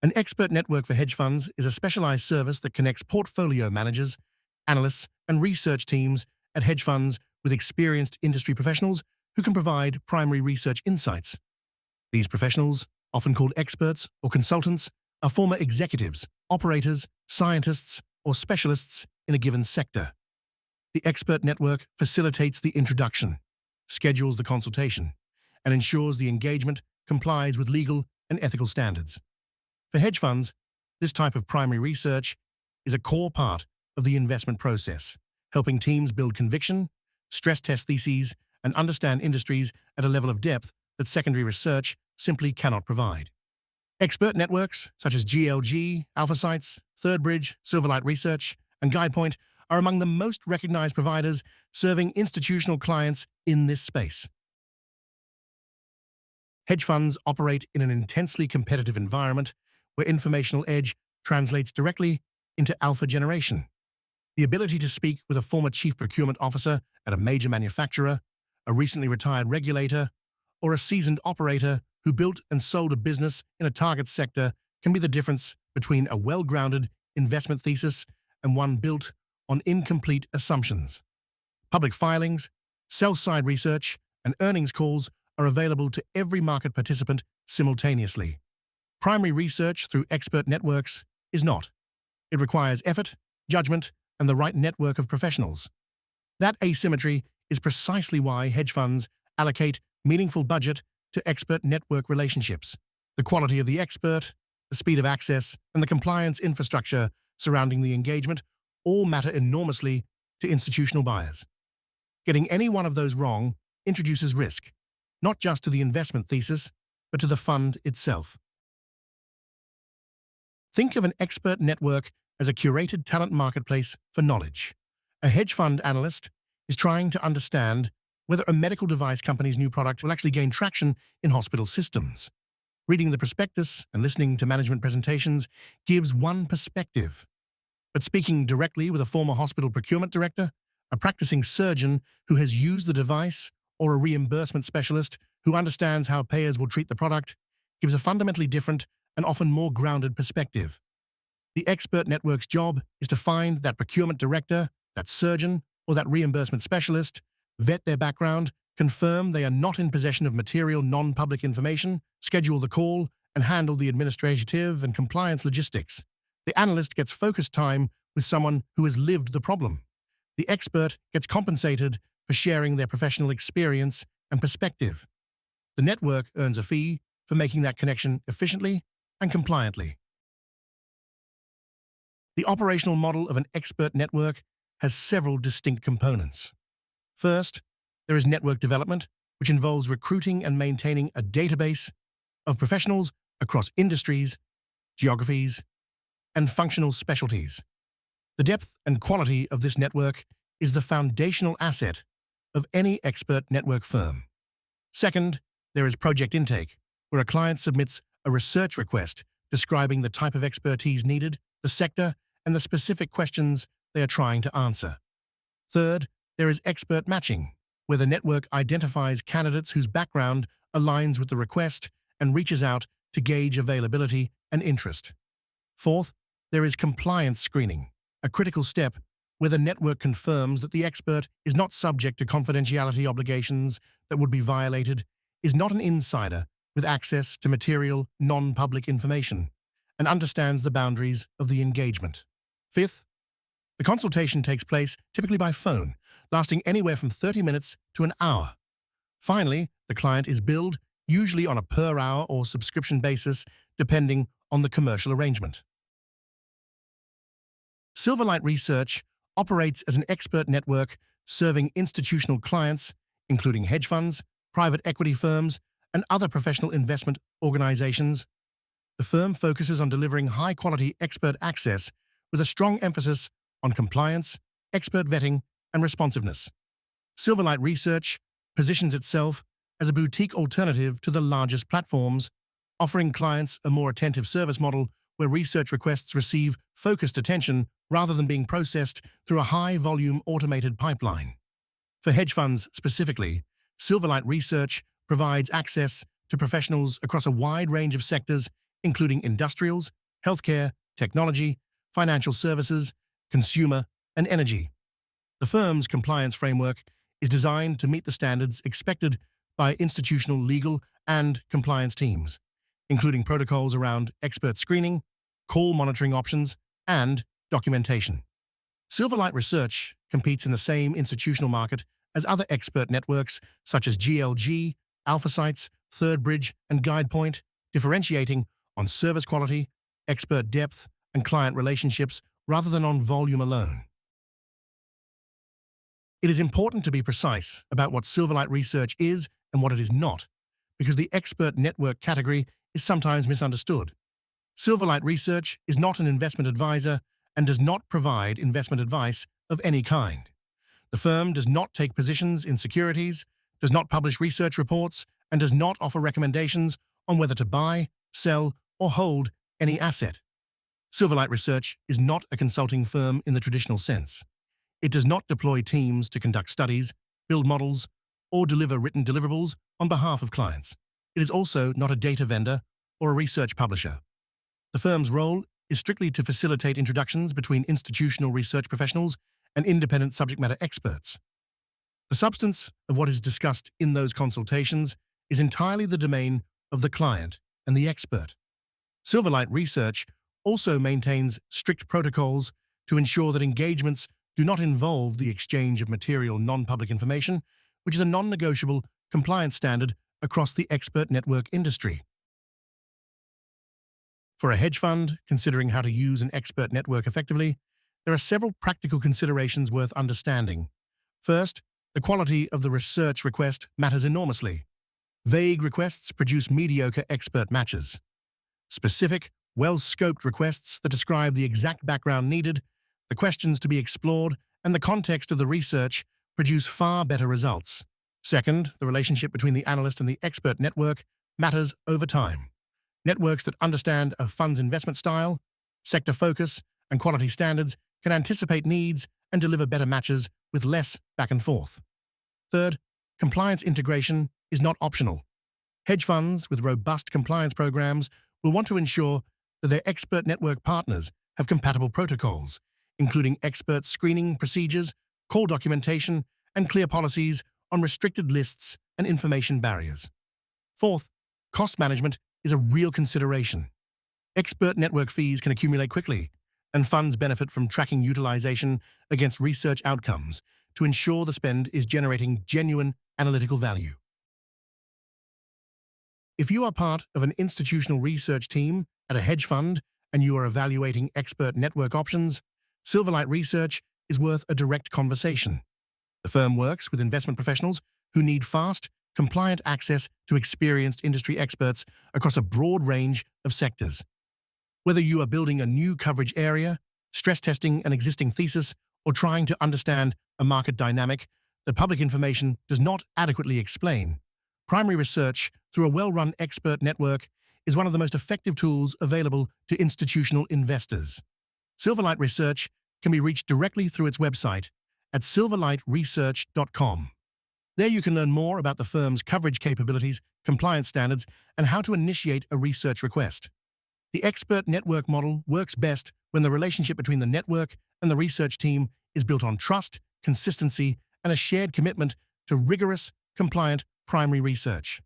An expert network for hedge funds is a specialized service that connects portfolio managers, analysts, and research teams at hedge funds with experienced industry professionals who can provide primary research insights. These professionals, often called experts or consultants, are former executives, operators, scientists, or specialists in a given sector. The expert network facilitates the introduction, schedules the consultation, and ensures the engagement complies with legal and ethical standards. For hedge funds, this type of primary research is a core part of the investment process, helping teams build conviction, stress test theses, and understand industries at a level of depth that secondary research simply cannot provide. Expert networks such as GLG, AlphaSights, ThirdBridge, Silverlight Research, and Guidepoint are among the most recognized providers serving institutional clients in this space. Hedge funds operate in an intensely competitive environment where informational edge translates directly into alpha generation. The ability to speak with a former chief procurement officer at a major manufacturer, a recently retired regulator, or a seasoned operator who built and sold a business in a target sector can be the difference between a well-grounded investment thesis and one built on incomplete assumptions. Public filings, sell-side research, and earnings calls are available to every market participant simultaneously. Primary research through expert networks is not. It requires effort, judgment, and the right network of professionals. That asymmetry is precisely why hedge funds allocate meaningful budget to expert network relationships. The quality of the expert, the speed of access, and the compliance infrastructure surrounding the engagement all matter enormously to institutional buyers. Getting any one of those wrong introduces risk, not just to the investment thesis, but to the fund itself. Think of an expert network as a curated talent marketplace for knowledge. A hedge fund analyst is trying to understand whether a medical device company's new product will actually gain traction in hospital systems. Reading the prospectus and listening to management presentations gives one perspective. But speaking directly with a former hospital procurement director, a practicing surgeon who has used the device, or a reimbursement specialist who understands how payers will treat the product, gives a fundamentally different and often more grounded perspective. The expert network's job is to find that procurement director, that surgeon, or that reimbursement specialist, vet their background, confirm they are not in possession of material non-public information, schedule the call, and handle the administrative and compliance logistics. The analyst gets focused time with someone who has lived the problem. The expert gets compensated for sharing their professional experience and perspective. The network earns a fee for making that connection efficiently and compliantly. The operational model of an expert network has several distinct components. First, there is network development, which involves recruiting and maintaining a database of professionals across industries, geographies, and functional specialties. The depth and quality of this network is the foundational asset of any expert network firm. Second, there is project intake, where a client submits a research request describing the type of expertise needed, the sector, and the specific questions they are trying to answer. Third, there is expert matching, where the network identifies candidates whose background aligns with the request and reaches out to gauge availability and interest. Fourth, there is compliance screening, a critical step where the network confirms that the expert is not subject to confidentiality obligations that would be violated, is not an insider with access to material, non-public information, and understands the boundaries of the engagement. Fifth, the consultation takes place typically by phone, lasting anywhere from 30 minutes to an hour. Finally, the client is billed, usually on a per-hour or subscription basis, depending on the commercial arrangement. Silverlight Research operates as an expert network serving institutional clients, including hedge funds, private equity firms, and other professional investment organizations. The firm focuses on delivering high-quality expert access with a strong emphasis on compliance, expert vetting, and responsiveness. Silverlight Research positions itself as a boutique alternative to the largest platforms, offering clients a more attentive service model where research requests receive focused attention rather than being processed through a high-volume automated pipeline. For hedge funds specifically, Silverlight Research provides access to professionals across a wide range of sectors, including industrials, healthcare, technology, financial services, consumer, and energy. The firm's compliance framework is designed to meet the standards expected by institutional legal and compliance teams, including protocols around expert screening, call monitoring options, and documentation. Silverlight Research competes in the same institutional market as other expert networks such as GLG, AlphaSights, ThirdBridge, and Guidepoint, differentiating on service quality, expert depth, and client relationships rather than on volume alone. It is important to be precise about what Silverlight Research is and what it is not, because the expert network category is sometimes misunderstood. Silverlight Research is not an investment advisor and does not provide investment advice of any kind. The firm does not take positions in securities, does not publish research reports, and does not offer recommendations on whether to buy, sell, or hold any asset. Silverlight Research is not a consulting firm in the traditional sense. It does not deploy teams to conduct studies, build models, or deliver written deliverables on behalf of clients. It is also not a data vendor or a research publisher. The firm's role is strictly to facilitate introductions between institutional research professionals and independent subject matter experts. The substance of what is discussed in those consultations is entirely the domain of the client and the expert. Silverlight Research also maintains strict protocols to ensure that engagements do not involve the exchange of material non-public information, which is a non-negotiable compliance standard across the expert network industry. For a hedge fund considering how to use an expert network effectively, there are several practical considerations worth understanding. First, the quality of the research request matters enormously. Vague requests produce mediocre expert matches. Specific, well-scoped requests that describe the exact background needed, the questions to be explored, and the context of the research produce far better results. Second, the relationship between the analyst and the expert network matters over time. Networks that understand a fund's investment style, sector focus, and quality standards can anticipate needs and deliver better matches with less back and forth. Third, compliance integration is not optional. Hedge funds with robust compliance programs will want to ensure that their expert network partners have compatible protocols, including expert screening procedures, call documentation, and clear policies on restricted lists and information barriers. Fourth, cost management is a real consideration. Expert network fees can accumulate quickly, and funds benefit from tracking utilization against research outcomes to ensure the spend is generating genuine analytical value. If you are part of an institutional research team at a hedge fund and you are evaluating expert network options, Silverlight Research is worth a direct conversation. The firm works with investment professionals who need fast, compliant access to experienced industry experts across a broad range of sectors. Whether you are building a new coverage area, stress testing an existing thesis, or trying to understand a market dynamic that public information does not adequately explain, primary research through a well-run expert network is one of the most effective tools available to institutional investors. Silverlight Research can be reached directly through its website at silverlightresearch.com. There you can learn more about the firm's coverage capabilities, compliance standards, and how to initiate a research request. The expert network model works best when the relationship between the network and the research team is built on trust, consistency, and a shared commitment to rigorous, compliant primary research.